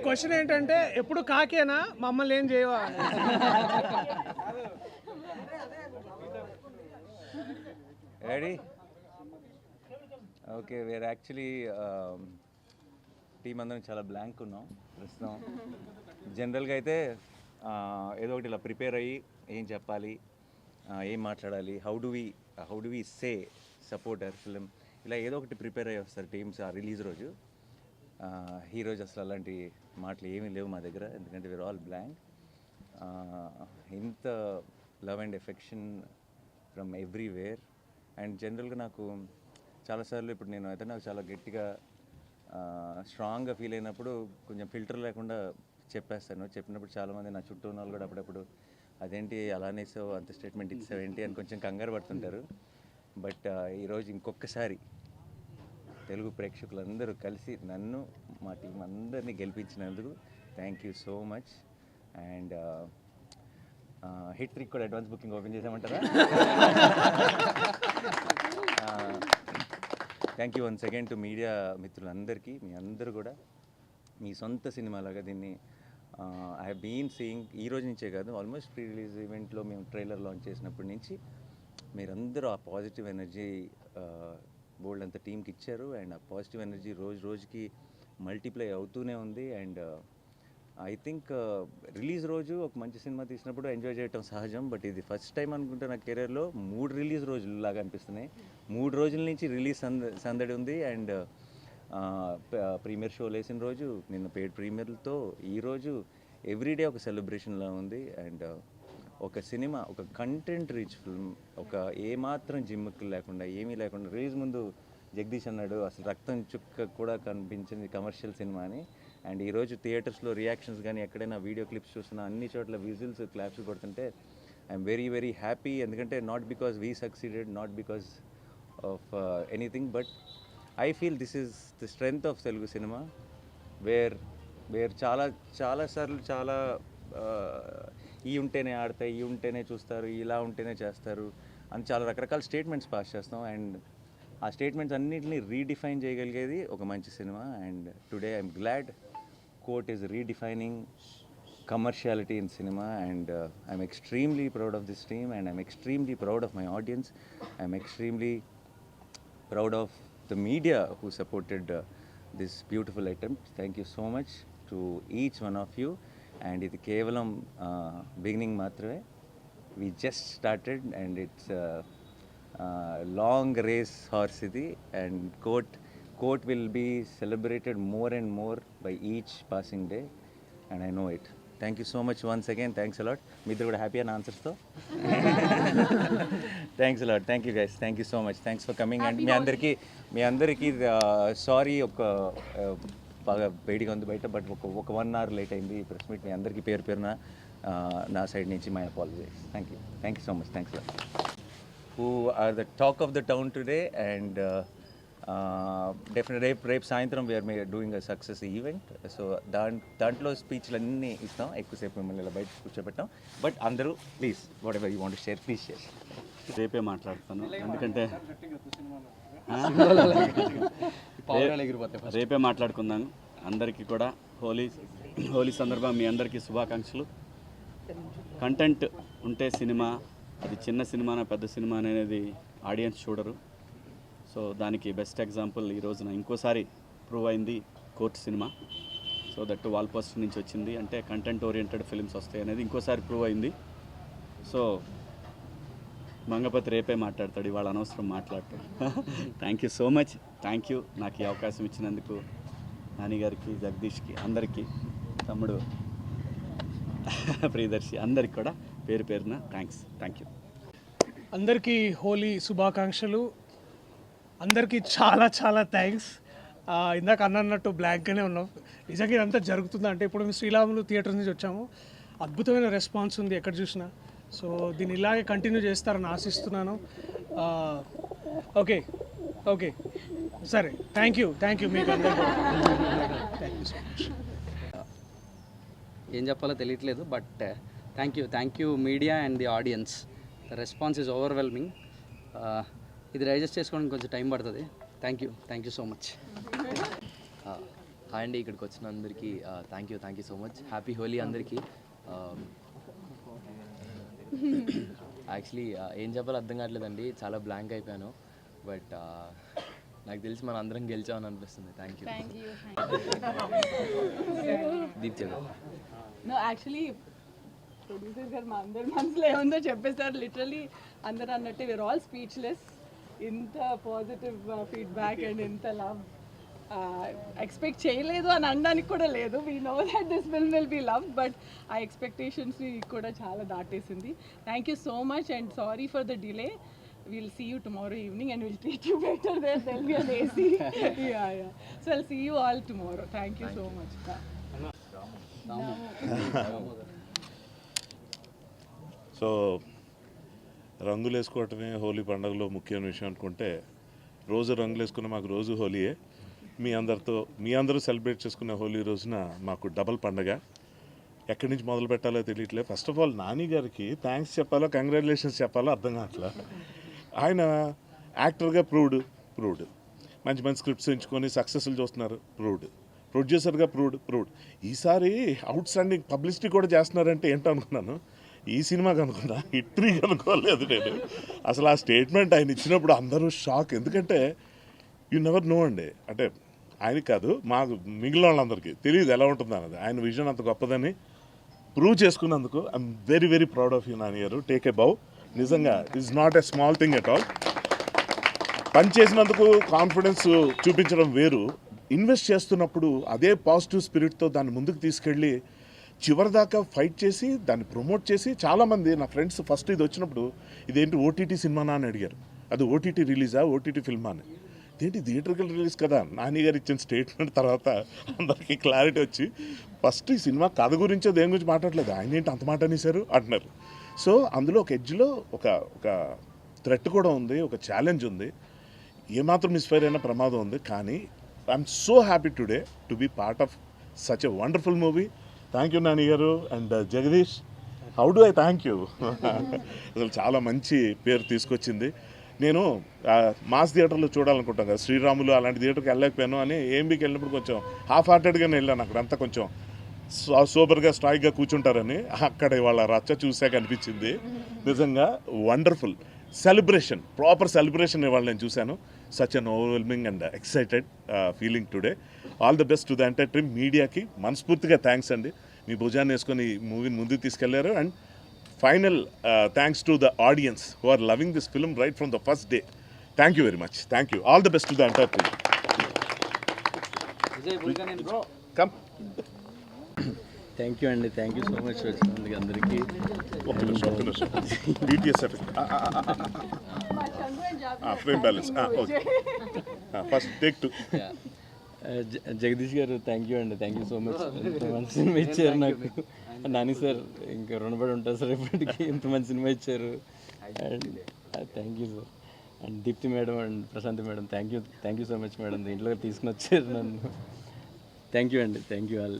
Question ఏంటంటే ఎప్పుడు కాకేనా మమ్మల్ని ఏం చేయవా? Ready? Okay, where actually team అందరం చాలా బ్లాంక్ ఉన్నాం ప్రస్తుతం. జనరల్గా అయితే ఏదో ఒకటి ఇలా ప్రిపేర్ అయ్యి ఏం చెప్పాలి, ఏం మాట్లాడాలి, how do we say support our film, ఇలా ఏదో ఒకటి ప్రిపేర్ అయ్యి వస్తారు టీమ్స్ ఆ రిలీజ్ రోజు. ఈ రోజు అసలు అలాంటి మాటలు ఏమీ లేవు మా దగ్గర, ఎందుకంటే వీఆర్ ఆల్ బ్లాంక్. ఇంత love and affection from everywhere. And జనరల్గా నాకు చాలాసార్లు ఇప్పుడు నేను అయితే నాకు చాలా గట్టిగా స్ట్రాంగ్గా ఫీల్ అయినప్పుడు కొంచెం ఫిల్టర్ లేకుండా చెప్పేస్తాను. చెప్పినప్పుడు చాలామంది నా చుట్టూ ఉన్న వాళ్ళు కూడా అప్పుడప్పుడు అదేంటి అలానే అంత స్టేట్మెంట్ ఇచ్చావు ఏంటి అని కొంచెం కంగారు పడుతుంటారు. బట్ ఈరోజు ఇంకొకసారి తెలుగు ప్రేక్షకులందరూ కలిసి నన్ను మా టీం అందరినీ గెలిపించినందుకు thank you so much. And hit trick కూడా అడ్వాన్స్ బుకింగ్ ఓపెన్ చేసామంటారా? Thank you once again to media మిత్రులందరికీ. మీ అందరూ కూడా మీ సొంత సినిమాలాగా దీన్ని ఐ హ్యావ్ బీన్ సీయింగ్ ఈ రోజు నుంచే కాదు, ఆల్మోస్ట్ ప్రీ రిలీజ్ ఈవెంట్లో మేము ట్రైలర్ లాంచ్ చేసినప్పటి నుంచి మీరందరూ ఆ పాజిటివ్ ఎనర్జీ బోల్డ్ అంత టీంకి ఇచ్చారు. అండ్ ఆ పాజిటివ్ ఎనర్జీ రోజు రోజుకి మల్టిప్లై అవుతూనే ఉంది. అండ్ ఐ థింక్ రిలీజ్ రోజు ఒక మంచి సినిమా తీసినప్పుడు ఎంజాయ్ చేయటం సహజం, బట్ ఇది ఫస్ట్ టైం అనుకుంటే నా కెరీర్లో 3 రిలీజ్ రోజులాగా అనిపిస్తున్నాయి. 3 రోజుల నుంచి రిలీజ్ సందడి ఉంది. అండ్ ప్రీమియర్ షోలు వేసిన రోజు, నిన్న పెయిడ్ ప్రీమియర్లతో ఈరోజు ఎవ్రీడే ఒక సెలబ్రేషన్లా ఉంది. అండ్ ఒక సినిమా, ఒక కంటెంట్ రిచ్ ఫిల్మ్, ఒక ఏమాత్రం జిమ్ముకు లేకుండా ఏమీ లేకుండా రిలీజ్ ముందు జగదీష్ అన్నాడు అసలు రక్తం చుక్క కూడా కనిపించింది కమర్షియల్ సినిమా అని. అండ్ ఈరోజు థియేటర్స్లో రియాక్షన్స్ కానీ ఎక్కడైనా వీడియో క్లిప్స్ చూస్తున్నా అన్ని చోట్ల విజిల్స్ క్లాప్స్ కొడుతుంటే ఐఎమ్ వెరీ వెరీ హ్యాపీ. ఎందుకంటే not because we succeeded, not because of anything, but I feel this is the strength of Telugu cinema where చాలాసార్లు చాలా ఈ ఉంటేనే ఆడతాయి, ఈ ఉంటేనే చూస్తారు, ఇలా ఉంటేనే చేస్తారు అని చాలా రకరకాల స్టేట్మెంట్స్ పాస్ చేస్తాం. అండ్ ఆ స్టేట్మెంట్స్ అన్నింటినీ రీడిఫైన్ చేయగలిగేది ఒక మంచి cinema. And today I'm glad court is redefining commerciality in cinema. And I'm extremely proud of this team, and I'm extremely proud of my audience. I'm extremely proud of the media who supported this beautiful attempt. Thank you so much to each one of you. And ఇది కేవలం beginning మాత్రమే. We just started and it's long race horse ఇది. And court will be celebrated more and more by each passing day, and I know it. Thank you so much once again. Thanks a lot. మీ ఇద్దరు కూడా happy అని ఆన్సర్స్తో thanks a lot. Thank you guys. Thank you so much. Thanks for coming. And మీ అందరికీ sorry, ఒక బాగా వేడిగా ఉంది బయట, but ఒక 1 hour లేట్ అయింది ఈ ప్రెస్ మీట్. మీ అందరికీ పేరున నా సైడ్ నుంచి my apologies. Thank you so much. Thanks a lot. Who are the talk of the town today. And definite రేపు సాయంత్రం we're doing a success event. So దాంట్లో స్పీచ్లు అన్నీ ఇస్తాం, ఎక్కువసేపు మిమ్మల్ని ఇలా బయట కూర్చోబెట్టాం. బట్ అందరూ please whatever you want to share please share. రేపే మాట్లాడతాను, ఎందుకంటే రేపే మాట్లాడుకుందాను. అందరికీ కూడా హోలీ సందర్భంగా మీ అందరికీ శుభాకాంక్షలు. కంటెంట్ ఉంటే సినిమా, అది చిన్న సినిమానా పెద్ద సినిమా అనేది ఆడియన్స్ చూడరు. సో దానికి బెస్ట్ ఎగ్జాంపుల్ ఈ రోజున ఇంకోసారి ప్రూవ్ అయింది court cinema. So that wall poster నుంచి వచ్చింది అంటే కంటెంట్ ఓరియంటెడ్ ఫిల్మ్స్ వస్తాయి అనేది ఇంకోసారి ప్రూవ్ అయింది. సో మంగపతి రేపే మాట్లాడతాడు, ఇవాళ అనవసరం మాట్లాడతాడు. Thank you so much. Thank you నాకు ఈ అవకాశం ఇచ్చినందుకు నాని గారికి, జగదీష్కి, అందరికీ, తమ్ముడు ప్రియదర్శి, అందరికి కూడా పేరు పేరున థ్యాంక్ యూ. అందరికీ హోలీ శుభాకాంక్షలు. అందరికీ చాలా చాలా థ్యాంక్స్. ఇందాక అన్నట్టు బ్లాంక్గానే ఉన్నాం. నిజంగా ఇదంతా జరుగుతుందంటే ఇప్పుడు మేము శ్రీరాములు థియేటర్ నుంచి వచ్చాము. అద్భుతమైన రెస్పాన్స్ ఉంది ఎక్కడ చూసినా. సో దీన్ని ఇలాగే కంటిన్యూ చేస్తారని ఆశిస్తున్నాను. ఓకే సరే, థ్యాంక్ యూ మీకు అందరికీ. Thank you so much. ఏం చెప్పాలో తెలియట్లేదు, but thank you media and the audience. The response is overwhelming. ఇది డైజెస్ట్ చేసుకోవడానికి కొంచెం టైం పడుతుంది. Thank you so much. Hi అండి, ఇక్కడికి వచ్చిన అందరికీ thank you so much. Happy Holi అందరికీ. యాక్చువల్లీ ఏం చెప్పాలో అర్థం కావట్లేదండి, చాలా బ్లాంక్ అయిపోయాను. బట్ నాకు తెలిసి మనం అందరం గెలిచామని అనిపిస్తుంది. Thank you. దీప్తి గారు. నో యాక్చువల్లీ ప్రొడ్యూసర్ గారు మా అందరి మనసులో ఏముందో చెప్పేస్తారు. లిటరలీ అందరు అన్నట్టు వీఆర్ ఆల్ స్పీచ్లెస్. ఇంత పాజిటివ్ ఫీడ్బ్యాక్ అండ్ ఇంత లవ్ ఎక్స్పెక్ట్ చేయలేదు అని అనడానికి కూడా లేదు. We know that this film will be love, but ఆ ఎక్స్పెక్టేషన్స్ని కూడా చాలా దాటేసింది. Thank you so much and sorry for the delay. We'll see you tomorrow evening and we'll treat you better there. There'll be an AC. Yeah. So I'll see you all tomorrow. Thank you so much. So రంగులు వేసుకోవటమే హోలీ పండుగలో ముఖ్యమైన విషయం అనుకుంటే, రోజు రంగులు వేసుకున్న మాకు రోజు హోలీయే. మీ అందరూ సెలబ్రేట్ చేసుకునే హోలీ రోజున మాకు డబల్ పండగ. ఎక్కడి నుంచి మొదలు పెట్టాలో తెలియట్లేదు. ఫస్ట్ ఆఫ్ ఆల్ నాని గారికి థ్యాంక్స్ చెప్పాలో కంగ్రాచులేషన్స్ చెప్పాలో అర్థం కావట్లా. ఆయన యాక్టర్గా ప్రూవ్డ్ మంచి మంచి స్క్రిప్ట్స్ ఎంచుకొని సక్సెస్ఫుల్ చూస్తున్నారు, ప్రొడ్యూసర్గా ప్రూవ్డ్. ఈసారి అవుట్ స్టాండింగ్ పబ్లిసిటీ కూడా చేస్తున్నారంటే ఏంటో అనుకున్నాను. ఈ సినిమాకి అనుకున్నా, హిట్రీకి అనుకోలేదు నేను. అసలు ఆ స్టేట్మెంట్ ఆయన ఇచ్చినప్పుడు అందరూ షాక్. ఎందుకంటే యు నెవర్ నో అండి, అంటే ఆయనకి కాదు, మాకు మిగిలిన వాళ్ళందరికీ తెలియదు ఎలా ఉంటుంది అన్నది. ఆయన విజన్ అంత గొప్పదని ప్రూవ్ చేసుకున్నందుకు I'm very very proud of you Nani గారు. టేక్ ఏ బౌ. నిజంగా it's not a small thing at all. పని చేసినందుకు కాన్ఫిడెన్స్ చూపించడం వేరు, ఇన్వెస్ట్ చేస్తున్నప్పుడు అదే పాజిటివ్ స్పిరిట్తో దాన్ని ముందుకు తీసుకెళ్ళి చివరిదాకా ఫైట్ చేసి దాన్ని ప్రమోట్ చేసి, చాలామంది నా ఫ్రెండ్స్ ఫస్ట్ ఇది వచ్చినప్పుడు ఇదేంటి ఓటీటీ సినిమానా అని అడిగారు. అది ఓటీటీ రిలీజా, ఓటీటీ ఫిల్మా అని. ఇదేంటి థియేటర్కల్ రిలీజ్ కదా. నాని గారు ఇచ్చిన స్టేట్మెంట్ తర్వాత అందరికీ క్లారిటీ వచ్చి, ఫస్ట్ ఈ సినిమా కథ గురించో దేని గురించి మాట్లాడలేదు, ఆయన ఏంటి అంత మాట అనేసారు అంటున్నారు. సో అందులో ఒక ఎడ్జ్లో ఒక థ్రెట్ కూడా ఉంది, ఒక ఛాలెంజ్ ఉంది, ఏమాత్రం మిస్ఫైర్ అయిన ప్రమాదం ఉంది. కానీ I'm so happy today to be part of such a wonderful movie. Thank you Nani garu and Jagadish. How do I thank you. అసలు చాలా మంచి పేరు తీసుకొచ్చింది. నేను మాస్ థియేటర్లో చూడాలనుకుంటాను కదా, శ్రీరాములు అలాంటి థియేటర్కి వెళ్ళలేకపోయాను అని ఏఎంబీకి వెళ్ళినప్పుడు కొంచెం హాఫ్ హార్టెడ్గానే వెళ్ళాను. అక్కడంతా కొంచెం సూపర్గా స్ట్రాయిక్గా కూర్చుంటారని. అక్కడ వాళ్ళ రచ్చ చూసాక అనిపించింది నిజంగా వండర్ఫుల్ సెలబ్రేషన్, ప్రాపర్ సెలబ్రేషన్ ఇవాళ నేను చూశాను. Such an overwhelming and excited feeling today. All the best to the entire team. మీడియాకి మనస్ఫూర్తిగా థ్యాంక్స్ అండి, మీ భుజాన్ని వేసుకొని ఈ మూవీని ముందుకు తీసుకెళ్లారు. And final thanks to the audience who are loving this film right from the first day. Thank you very much. Thank you. All the best to the entire team. Come. Thank you అండి, thank you so much వచ్చినందుకు అందరికీ. BTS frame balance okay. First take 2. Jagdish garu thank you అండి, thank you so much. ఇంత మంచి cinema ఇచ్చారు నాకు. Nani sir ఇంకా రుణపడి ఉంటారు సార్ ఇప్పటికీ, ఇంత మంచి సినిమా ఇచ్చారు. And thank you sir. And Deepthi madam and Prashanthi madam thank you so much madam. దీంట్లో తీసుకుని వచ్చారు నన్ను. థ్యాంక్ యూ అండి, థ్యాంక్ యూ ఆల్.